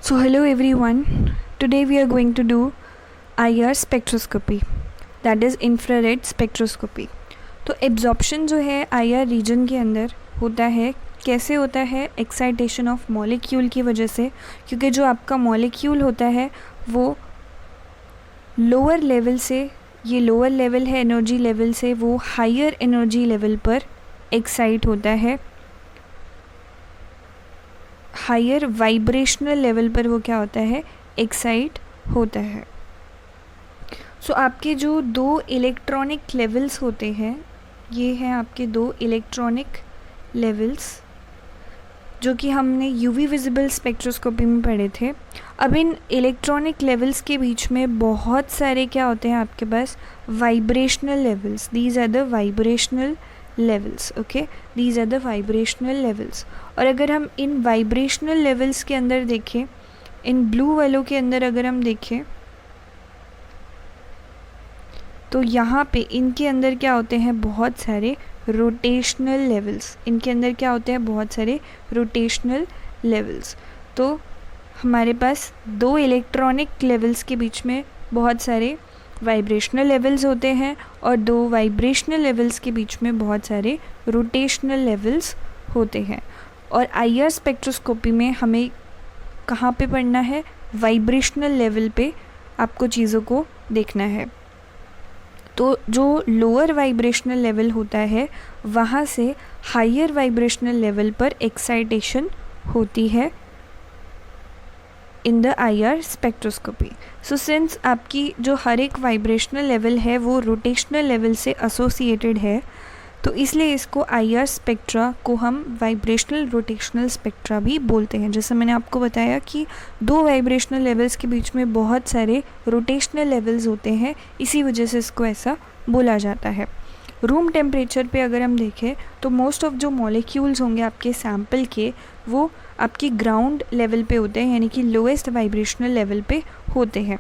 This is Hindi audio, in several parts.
So hello everyone. Today we are going to do IR spectroscopy, that is infrared spectroscopy. तो एब्जॉर्प्शन जो है IR रीजन के अंदर होता है, कैसे होता है? एक्साइटेशन ऑफ मॉलिक्यूल की वजह से, क्योंकि जो आपका मॉलिक्यूल होता है वो लोअर लेवल से, ये लोअर लेवल है एनर्जी लेवल से, वो हायर एनर्जी लेवल पर एक्साइट होता है, हायर वाइब्रेशनल लेवल पर वो क्या होता है? एक्साइट होता है. सो आपके जो दो इलेक्ट्रॉनिक लेवल्स होते हैं, ये हैं आपके दो इलेक्ट्रॉनिक लेवल्स जो कि हमने यूवी विजिबल स्पेक्ट्रोस्कोपी में पढ़े थे. अब इन इलेक्ट्रॉनिक लेवल्स के बीच में बहुत सारे क्या होते हैं आपके पास? Vibrational levels. These are the vibrational levels. Okay, these are the vibrational levels. और अगर हम इन वाइब्रेशनल लेवल्स के अंदर देखें, इन ब्लू वालों के अंदर अगर हम देखें तो यहाँ पे इनके अंदर क्या होते हैं? बहुत सारे रोटेशनल लेवल्स. इनके अंदर क्या होते हैं? बहुत सारे रोटेशनल लेवल्स. तो हमारे पास दो इलेक्ट्रॉनिक लेवल्स के बीच में बहुत सारे वाइब्रेशनल लेवल्स होते हैं और दो वाइब्रेशनल लेवल्स के बीच में बहुत सारे रोटेशनल लेवल्स होते हैं. और आईआर स्पेक्ट्रोस्कोपी में हमें कहाँ पे पढ़ना है? वाइब्रेशनल लेवल पे आपको चीज़ों को देखना है. तो जो लोअर वाइब्रेशनल लेवल होता है वहाँ से हायर वाइब्रेशनल लेवल पर एक्साइटेशन होती है इन the IR spectroscopy. So since आपकी जो हर एक वाइब्रेशनल लेवल है वो रोटेशनल लेवल से एसोसिएटेड है, तो इसलिए इसको आईआर स्पेक्ट्रा को हम वाइब्रेशनल रोटेशनल स्पेक्ट्रा भी बोलते हैं. जैसे मैंने आपको बताया कि दो वाइब्रेशनल लेवल्स के बीच में बहुत सारे रोटेशनल लेवल्स होते हैं, इसी वजह से इसको ऐसा बोला जाता है. रूम टेम्परेचर पे अगर हम देखें तो मोस्ट ऑफ जो मॉलिक्यूल्स होंगे आपके सैम्पल के, वो आपकी ग्राउंड लेवल पे होते हैं, यानी कि लोएस्ट वाइब्रेशनल लेवल पे होते हैं.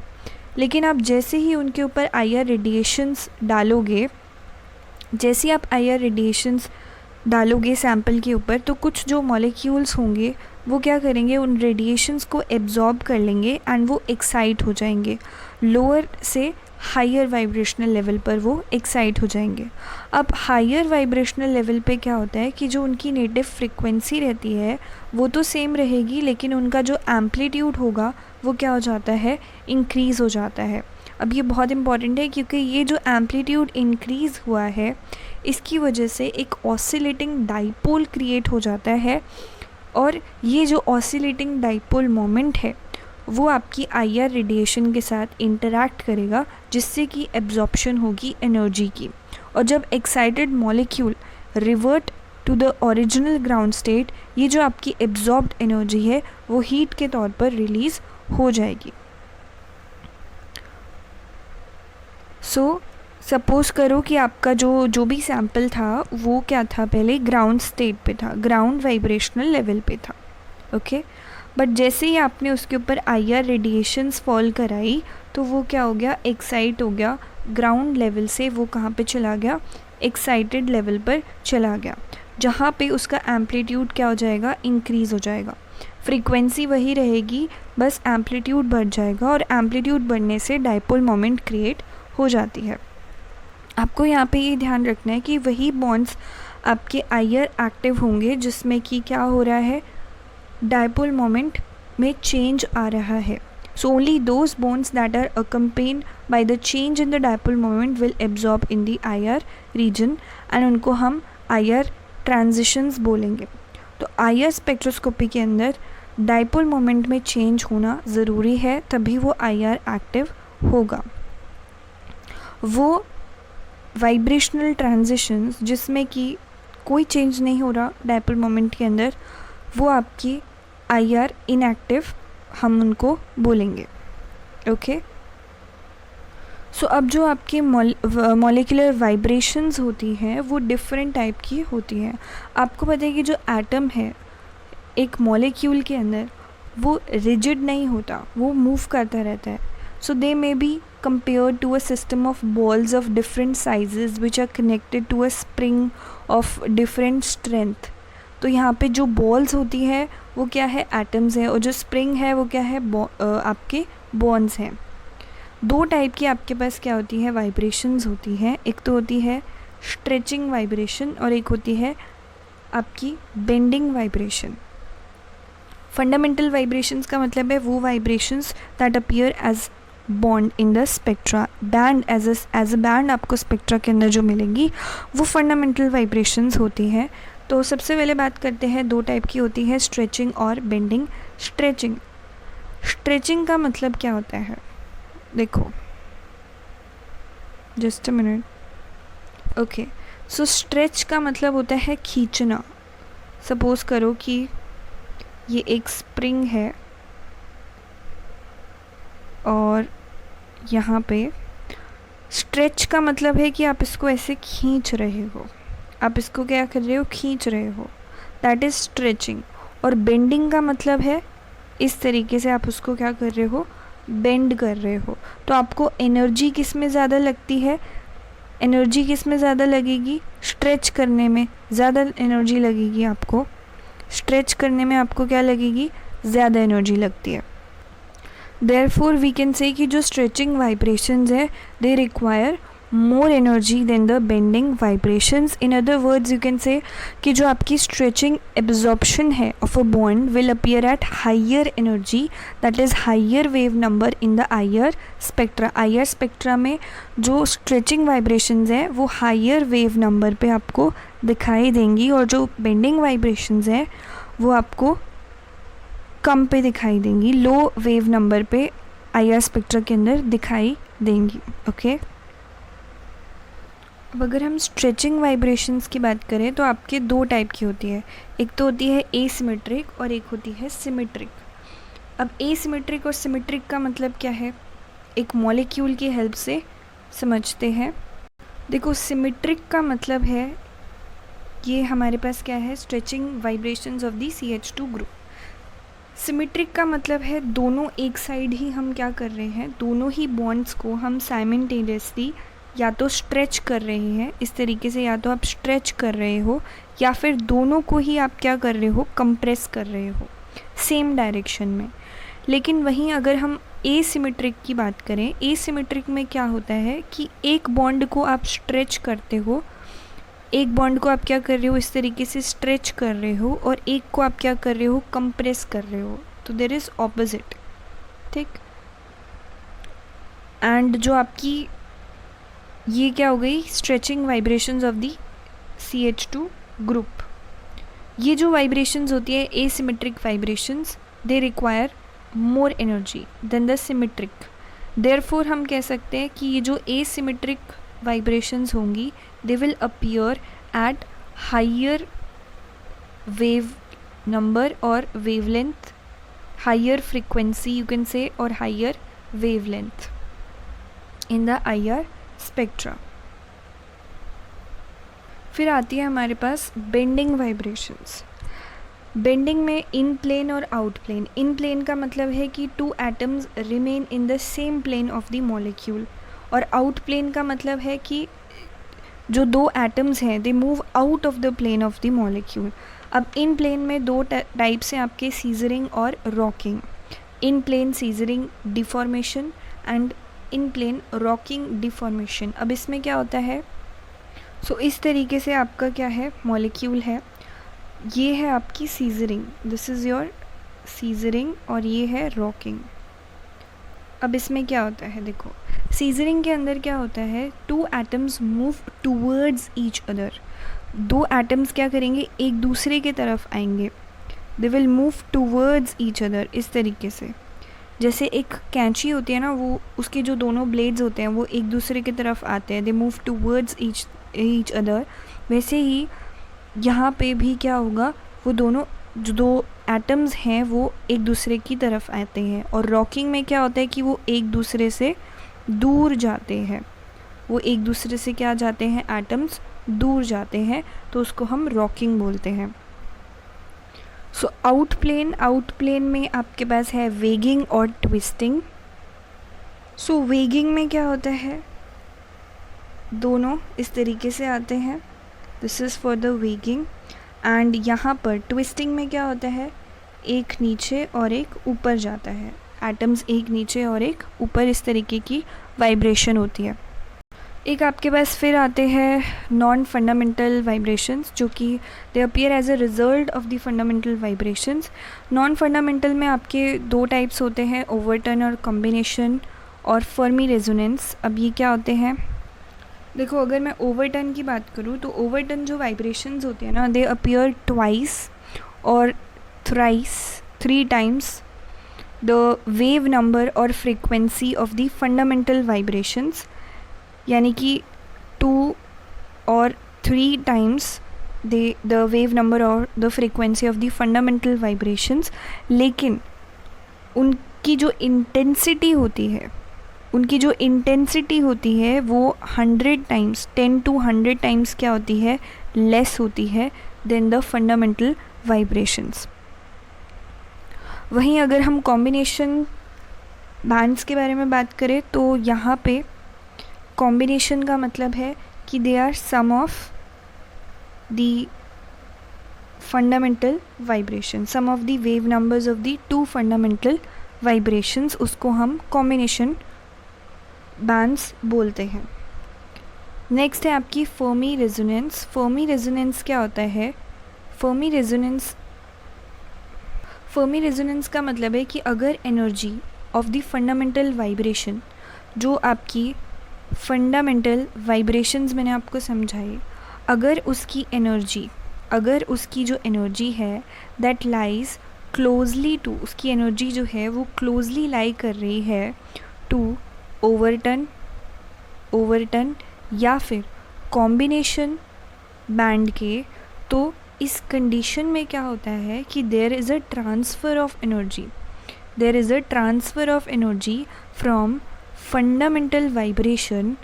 लेकिन आप जैसे ही उनके ऊपर आईआर रेडिएशंस डालोगे, जैसे आप आईआर रेडिएशंस डालोगे सैम्पल के ऊपर, तो कुछ जो मॉलिक्यूल्स होंगे वो क्या करेंगे? उन रेडिएशंस को एब्जॉर्ब कर लेंगे एंड वो एक्साइट हो जाएंगे. लोअर से हायर वाइब्रेशनल लेवल पर वो एक्साइट हो जाएंगे. अब हायर वाइब्रेशनल लेवल पे क्या होता है कि जो उनकी नेटिव फ्रिक्वेंसी रहती है वो तो सेम रहेगी, लेकिन उनका जो एम्पलीट्यूड होगा वो क्या हो जाता है? इंक्रीज़ हो जाता है. अब ये बहुत इम्पॉर्टेंट है क्योंकि ये जो एम्पलीट्यूड इंक्रीज़ हुआ है इसकी वजह से एक ऑसिलेटिंग डाइपोल क्रिएट हो जाता है, और ये जो ऑसिलेटिंग डाइपोल मोमेंट है वो आपकी आईआर रेडिएशन के साथ इंटरैक्ट करेगा, जिससे कि एब्जॉर्प्शन होगी एनर्जी की. और जब excited molecule revert to the original ground state, ये जो आपकी एब्जॉर्ब्ड एनर्जी है वो हीट के तौर पर रिलीज़ हो जाएगी. सो सपोज़ करो कि आपका जो भी सैम्पल था वो क्या था? पहले ग्राउंड स्टेट पे था, ग्राउंड वाइब्रेशनल लेवल पे था. ओके, बट जैसे ही आपने उसके ऊपर आईआर रेडिएशंस फॉल कराई तो वो क्या हो गया? एक्साइट हो गया. ग्राउंड लेवल से वो कहाँ पे चला गया? एक्साइटेड लेवल पर चला गया, जहाँ पे उसका एम्पलीट्यूड क्या हो जाएगा? इंक्रीज़ हो जाएगा. फ्रीक्वेंसी वही रहेगी, बस एम्पलीट्यूड बढ़ जाएगा, और एम्पलीट्यूड बढ़ने से डाइपोल मोमेंट क्रिएट हो जाती है. आपको यहाँ पे ये ध्यान रखना है कि वही बॉन्ड्स आपके आईआर एक्टिव होंगे जिसमें कि क्या हो रहा है? डाइपोल मोमेंट में चेंज आ रहा है. So only those bonds that are accompanied by the change in the dipole moment will absorb in the IR region, and उनको हम आईआर ट्रांजिशंस बोलेंगे. तो आईआर स्पेक्ट्रोस्कोपी के अंदर डाइपोल मोमेंट में चेंज होना ज़रूरी है, तभी वो आईआर एक्टिव होगा. वो वाइब्रेशनल ट्रांजिशंस जिसमें कि कोई चेंज नहीं हो रहा डाइपोल मोमेंट के अंदर, वो आपकी आईआर इनएक्टिव हम उनको बोलेंगे. ओके, सो अब जो आपकी मॉलिक्यूलर वाइब्रेशंस होती हैं वो डिफरेंट टाइप की होती हैं. आपको पता है कि जो एटम है एक मॉलिक्यूल के अंदर वो रिजिड नहीं होता, वो मूव करता रहता है. So they may be compared to a system of balls of different sizes which are connected to a spring of different strength. तो यहाँ पे जो बॉल्स होती है वो क्या है, एटम्स है, और जो स्प्रिंग है वो क्या है, आपके बॉन्ड्स हैं। दो टाइप की आपके पास क्या होती है, वाइब्रेशंस होती हैं। एक तो होती है स्ट्रेचिंग वाइब्रेशन और एक होती है आपकी बेंडिंग वाइब्रेशन। फंडामेंटल वाइब्रेशंस का मतलब है वो vibrations that appear as bond in the spectra. Band as a band आपको स्पेक्ट्रा के अंदर जो मिलेंगी वो फंडामेंटल वाइब्रेशंस होती हैं। तो सबसे पहले बात करते हैं, दो टाइप की होती है, स्ट्रेचिंग और बेंडिंग। स्ट्रेचिंग का मतलब क्या होता है, देखो just a minute. Okay, so stretch का मतलब होता है खींचना। सपोज करो कि ये एक स्प्रिंग है और यहाँ पे स्ट्रेच का मतलब है कि आप इसको ऐसे खींच रहे हो, आप इसको क्या कर रहे हो, खींच रहे हो, दैट इज़ स्ट्रेचिंग। और बेंडिंग का मतलब है इस तरीके से आप उसको क्या कर रहे हो, बेंड कर रहे हो। तो आपको एनर्जी किस में ज़्यादा लगती है, एनर्जी किस में ज़्यादा लगेगी, स्ट्रेच करने में ज़्यादा एनर्जी लगेगी आपको। स्ट्रेच करने में आपको क्या लगेगी, ज़्यादा एनर्जी लगती है। देयरफॉर वी कैन से कि जो स्ट्रेचिंग वाइब्रेशंस है they require more energy than the bending vibrations. In other words you can say कि जो आपकी स्ट्रेचिंग एब्जॉर्प्शन है of a bond will appear at higher energy, that is higher wave number in the IR spectra. IR spectra में जो स्ट्रेचिंग वाइब्रेशंस है वो हायर वेव नंबर पे आपको दिखाई देंगी, और जो बेंडिंग वाइब्रेशंस है वो आपको कम पे दिखाई देंगी, लो वेव नंबर पे आईआर स्पेक्ट्रा के अंदर दिखाई देंगी। ओके, अब अगर हम स्ट्रेचिंग वाइब्रेशंस की बात करें तो आपके दो टाइप की होती है, एक तो होती है एसिमेट्रिक और एक होती है सिमेट्रिक। अब एसिमेट्रिक और सिमेट्रिक का मतलब क्या है, एक मॉलिक्यूल की हेल्प से समझते हैं। देखो, सिमेट्रिक का मतलब है ये हमारे पास क्या है, stretching vibrations of the CH2 group. Symmetric का मतलब है दोनों एक साइड ही हम क्या कर रहे हैं, दोनों ही बॉन्ड्स को हम साइमल्टेनियसली या तो स्ट्रेच कर रहे हैं इस तरीके से, या तो आप स्ट्रेच कर रहे हो, या फिर दोनों को ही आप क्या कर रहे हो, कंप्रेस कर रहे हो सेम डायरेक्शन में। लेकिन वहीं अगर हम एसिमेट्रिक की बात करें, एसिमेट्रिक में क्या होता है कि एक बॉन्ड को आप स्ट्रेच करते हो, एक बॉन्ड को आप क्या कर रहे हो, इस तरीके से स्ट्रेच कर रहे हो, और एक को आप क्या कर रहे हो, कंप्रेस कर रहे हो। तो देयर इज़ ऑपोजिट, ठीक। एंड जो आपकी ये क्या हो गई, stretching vibrations of the CH2 group. ये जो वाइब्रेशंस होती है asymmetric vibrations, they require more energy than the symmetric. Therefore हम कह सकते हैं कि ये जो एसिमेट्रिक वाइब्रेशंस होंगी they will appear at higher wave number और wavelength, higher frequency you can say, और higher wavelength in the IR spectra. फिर आती है हमारे पास बेंडिंग वाइब्रेशंस। बेंडिंग में इन प्लेन और आउट प्लेन। इन प्लेन का मतलब है कि two atoms remain in the same plane of the molecule, और आउट प्लेन का मतलब है कि जो दो एटम्स हैं they move out of the plane of the molecule. अब इन प्लेन में दो टाइप्स हैं आपके, सीजरिंग और rocking. In plane scissoring deformation and in plane rocking deformation. अब इसमें क्या होता है, सो इस तरीके से आपका क्या है, मॉलिक्यूल है, ये है आपकी scissoring, this is your scissoring, और ये है रॉकिंग। अब इसमें क्या होता है, देखो सीजरिंग के अंदर क्या होता है, two atoms move towards each other. दो एटम्स क्या करेंगे, एक दूसरे की तरफ आएंगे, they will move towards each other, इस तरीके से। जैसे एक कैंची होती है ना, वो उसके जो दोनों ब्लेड्स होते हैं वो एक दूसरे की तरफ आते हैं, they move towards each other. वैसे ही यहाँ पे भी क्या होगा, वो दोनों जो दो एटम्स हैं वो एक दूसरे की तरफ आते हैं। और रॉकिंग में क्या होता है कि वो एक दूसरे से दूर जाते हैं, वो एक दूसरे से क्या जाते हैं, एटम्स दूर जाते हैं, तो उसको हम रॉकिंग बोलते हैं। सो आउट प्लेन में आपके पास है वेगिंग और ट्विस्टिंग। सो वेगिंग में क्या होता है, दोनों इस तरीके से आते हैं, this is for the weighing. And यहाँ पर ट्विस्टिंग में क्या होता है, एक नीचे और एक ऊपर जाता है, एटम्स एक नीचे और एक ऊपर, इस तरीके की वाइब्रेशन होती है। एक आपके पास फिर आते हैं नॉन फंडामेंटल वाइब्रेशंस, जो कि they appear as a result of the fundamental vibrations. Non fundamental में आपके दो टाइप्स होते हैं, ओवरटर्न और कॉम्बिनेशन और फर्मी रेजोनेंस। अब ये क्या होते हैं, देखो अगर मैं ओवरटर्न की बात करूँ तो ओवरटर्न जो वाइब्रेशंस होती है ना, दे अपीयर ट्वाइस और thrice, 3 times the wave number और frequency of the fundamental vibrations, यानी कि 2 और 3 times द वेव नंबर और the frequency of the fundamental vibrations. लेकिन उनकी जो इंटेंसिटी होती है, वो 100 times, 10 to 100 times क्या होती है, लेस होती है देन द फंडामेंटल वाइब्रेशंस। वहीं अगर हम कॉम्बिनेशन बैंड्स के बारे में बात करें तो यहाँ पे कॉम्बिनेशन का मतलब है कि they are sum of the fundamental vibration, sum of the wave numbers of the 2 fundamental vibrations, उसको हम कॉम्बिनेशन बैंड्स बोलते हैं। नेक्स्ट है आपकी फर्मी रेजोनेंस। फर्मी रेजोनेंस क्या होता है, फर्मी रेजोनेंस का मतलब है कि अगर energy of the fundamental vibration, जो आपकी फंडामेंटल वाइब्रेशंस मैंने आपको समझाई, अगर उसकी जो एनर्जी है दैट लाइज क्लोजली टू, उसकी एनर्जी जो है वो क्लोजली लाई कर रही है टू ओवरटर्न या फिर कॉम्बिनेशन बैंड के, तो इस कंडीशन में क्या होता है कि there is a transfer of energy from fundamental vibration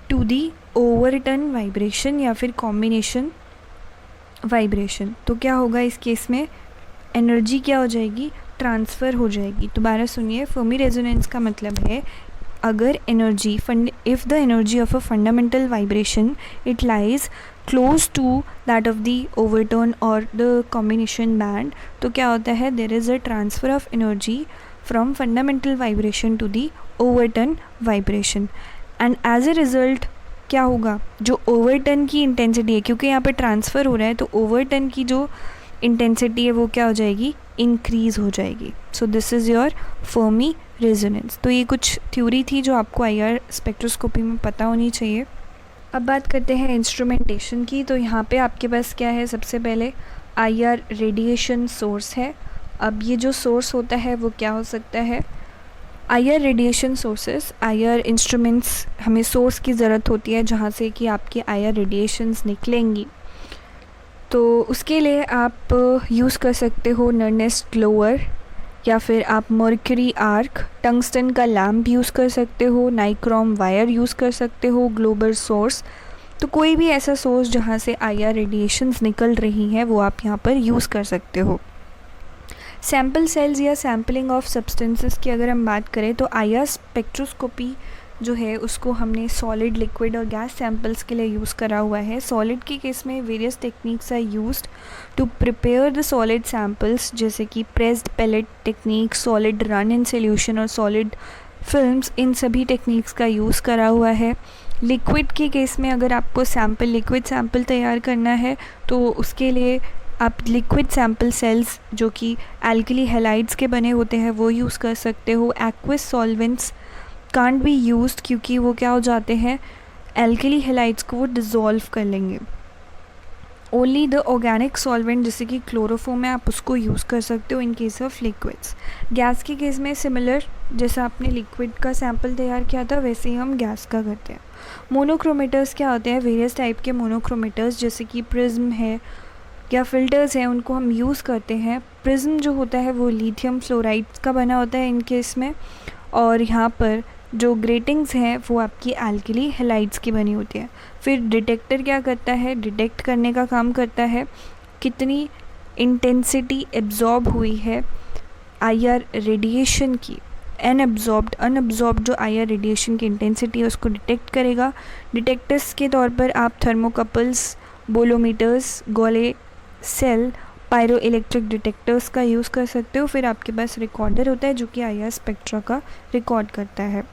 to the overtone vibration या फिर कॉम्बिनेशन वाइब्रेशन। तो क्या होगा इस केस में, एनर्जी क्या हो जाएगी, ट्रांसफ़र हो जाएगी। दोबारा सुनिए, फर्मी रेजोनेंस का मतलब है अगर energy, if the energy of a fundamental vibration it lies close to that of the overtone और द कॉम्बिनेशन बैंड, तो क्या होता है, there is a transfer of energy from fundamental vibration to the overtone vibration. And as a result क्या होगा, जो ओवरटर्न की इंटेंसिटी है, क्योंकि यहाँ पे ट्रांसफ़र हो रहा है, तो ओवरटर्न की जो इंटेंसिटी है वो क्या हो जाएगी, इंक्रीज़ हो जाएगी। So this is your Fermi resonance. तो ये कुछ थ्योरी थी जो आपको आईआर स्पेक्ट्रोस्कोपी में पता होनी चाहिए। अब बात करते हैं इंस्ट्रूमेंटेशन की। तो यहाँ पे आपके पास क्या है, सबसे पहले आईआर रेडिएशन सोर्स है। अब ये जो सोर्स होता है वो क्या हो सकता है, IR radiation sources, IR instruments, हमें सोर्स की ज़रूरत होती है जहाँ से कि आपके आईआर रेडिएशंस निकलेंगी। तो उसके लिए आप यूज़ कर सकते हो नर्नेस्ट ग्लोअर, या फिर आप मर्क्यूरी आर्क, टंगस्टन का लैम्प यूज़ कर सकते हो, नाइक्रोम वायर यूज़ कर सकते हो, ग्लोबल सोर्स। तो कोई भी ऐसा सोर्स जहाँ से आईआर रेडिएशंस निकल रही हैं वो आप यहाँ पर यूज़ कर सकते हो। सैम्पल सेल्स या सैम्पलिंग ऑफ सब्सटेंसेस की अगर हम बात करें तो आईआर स्पेक्ट्रोस्कोपी जो है उसको हमने सॉलिड, लिक्विड और गैस सैम्पल्स के लिए यूज़ करा हुआ है। सॉलिड के केस में various techniques are used to prepare the solid samples, जैसे कि pressed pellet technique, solid run in solution और सॉलिड फिल्म्स, इन सभी टेक्निक्स का यूज़ करा हुआ है। लिक्विड के केस में अगर आपको लिक्विड सैम्पल तैयार करना है तो उसके लिए आप लिक्विड सैम्पल सेल्स जो कि एल्कली हैलाइड्स के बने होते हैं वो यूज़ कर सकते हो। Aqueous solvents can't be used क्योंकि वो क्या हो जाते हैं, एल्कली हैलाइड्स को वो डिज़ोल्व कर लेंगे। ओनली द ऑर्गेनिक सॉल्वेंट जैसे कि क्लोरोफॉर्म है आप उसको यूज़ कर सकते हो in case of liquids. Gas के केस में सिमिलर, जैसा आपने लिक्विड का सैम्पल तैयार किया था वैसे ही हम गैस का करते हैं। मोनोक्रोमेटर्स क्या होते हैं, वेरियस टाइप के मोनोक्रोमेटर्स जैसे कि प्रिज्म है या फिल्टर्स हैं उनको हम यूज़ करते हैं। प्रिज्म जो होता है वो लिथियम फ्लोराइड का बना होता है इन केस में, और यहाँ पर जो ग्रेटिंग्स हैं वो आपकी एल्कली हैलाइड्स की बनी होती है। फिर डिटेक्टर क्या करता है, डिटेक्ट करने का काम करता है कितनी इंटेंसिटी एब्जॉर्ब हुई है आईआर रेडिएशन की। अनअब्जॉर्ब्ड जो आईआर रेडिएशन की इंटेंसिटी है उसको डिटेक्ट करेगा। डिटेक्टर्स के तौर पर आप थर्मोकपल्स, बोलोमीटर्स, गोले सेल पायरो इलेक्ट्रिक डिटेक्टर्स का यूज़ कर सकते हो। फिर आपके पास रिकॉर्डर होता है जो कि IR स्पेक्ट्रा का रिकॉर्ड करता है।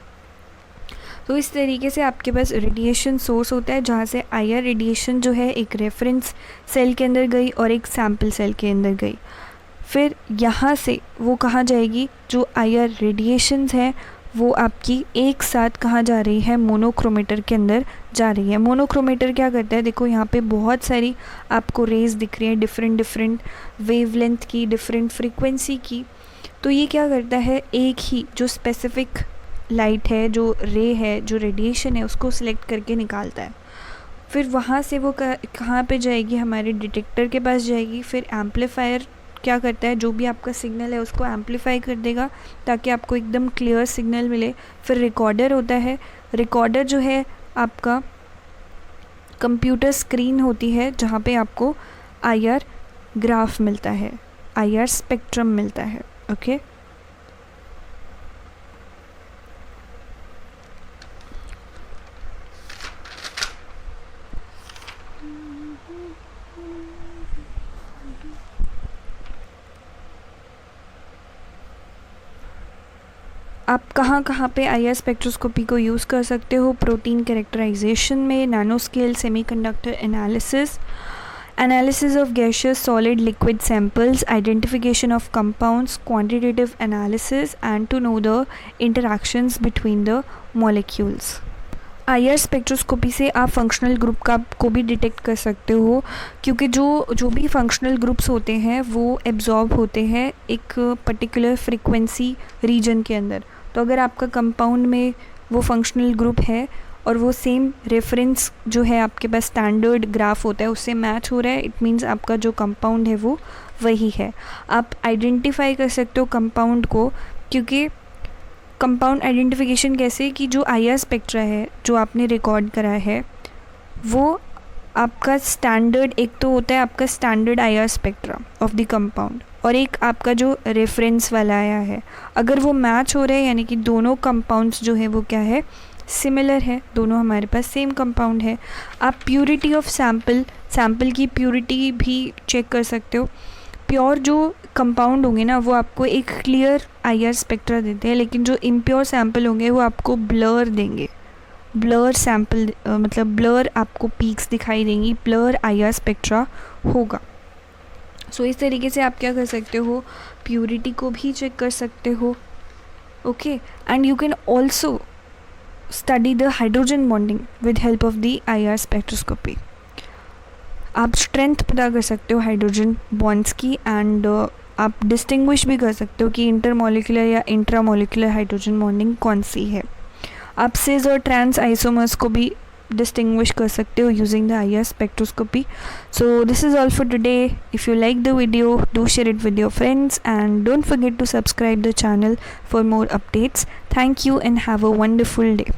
तो इस तरीके से आपके पास रेडिएशन सोर्स होता है जहाँ से IR रेडिएशन जो है एक रेफरेंस सेल के अंदर गई और एक सैम्पल सेल के अंदर गई। फिर यहाँ से वो कहाँ जाएगी, जो IR रेडिएशंस है वो आपकी एक साथ कहाँ जा रही है, मोनोक्रोमेटर के अंदर जा रही है। मोनोक्रोमेटर क्या करता है, देखो यहाँ पे बहुत सारी आपको रेज दिख रही है डिफरेंट वेवलेंथ की, डिफरेंट फ्रीक्वेंसी की। तो ये क्या करता है, एक ही जो स्पेसिफिक लाइट है, जो रे है, जो रेडिएशन है, उसको सिलेक्ट करके निकालता है। फिर वहाँ से वो कहाँ पे जाएगी, हमारे डिटेक्टर के पास जाएगी। फिर एम्पलीफायर क्या करता है, जो भी आपका सिग्नल है उसको एम्पलीफाई कर देगा ताकि आपको एकदम क्लियर सिग्नल मिले। फिर रिकॉर्डर होता है, रिकॉर्डर जो है आपका कंप्यूटर स्क्रीन होती है जहाँ पे आपको IR ग्राफ मिलता है, IR स्पेक्ट्रम मिलता है। ओके, आप कहाँ पे IR स्पेक्ट्रोस्कोपी को यूज़ कर सकते हो, प्रोटीन कैरेक्टराइजेशन में, nano scale semiconductor analysis of gaseous solid liquid samples, identification of compounds, quantitative analysis and to know the interactions between the molecules. IR spectroscopy से आप फंक्शनल ग्रुप को भी डिटेक्ट कर सकते हो, क्योंकि जो भी फंक्शनल ग्रुप्स होते हैं वो एब्जॉर्ब होते हैं एक पर्टिकुलर फ्रीक्वेंसी रीजन के अंदर। तो अगर आपका कंपाउंड में वो फंक्शनल ग्रुप है और वो सेम रेफरेंस जो है आपके पास स्टैंडर्ड ग्राफ होता है उससे मैच हो रहा है, इट मीन्स आपका जो कंपाउंड है वो वही है। आप आइडेंटिफाई कर सकते हो कंपाउंड को, क्योंकि कंपाउंड आइडेंटिफिकेशन कैसे कि जो IR स्पेक्ट्रा है जो आपने रिकॉर्ड करा है वो आपका स्टैंडर्ड, एक तो होता है आपका standard IR spectra of the compound और एक आपका जो रेफरेंस वाला आया है। अगर वो मैच हो रहे हैं यानी कि दोनों कंपाउंड्स जो है वो क्या है, सिमिलर है, दोनों हमारे पास सेम कंपाउंड है। आप प्योरिटी ऑफ सैम्पल की प्योरिटी भी चेक कर सकते हो। प्योर जो कंपाउंड होंगे ना वो आपको एक क्लियर IR स्पेक्ट्रा देते हैं, लेकिन जो इम्प्योर सैम्पल होंगे वो आपको ब्लर देंगे। ब्लर सैम्पल मतलब ब्लर आपको पीक्स दिखाई देंगी, ब्लर IR स्पेक्ट्रा होगा। सो इस तरीके से आप क्या कर सकते हो, प्योरिटी को भी चेक कर सकते हो। Okay, and you can also study the hydrogen bonding with help of the IR spectroscopy. आप स्ट्रेंथ पता कर सकते हो हाइड्रोजन बॉन्ड्स की, एंड आप डिस्टिंग्विश भी कर सकते हो कि इंटरमॉलिक्यूलर या इंट्रामॉलिक्यूलर हाइड्रोजन बॉन्डिंग कौन सी है। आप सिस और ट्रांस आइसोमर्स को भी डिस्टिंग्विश कर सकते हो using the IR spectroscopy. So this is all for today. If you like the video, do share it with your friends and don't forget to subscribe the channel for more updates. Thank you and have a wonderful day.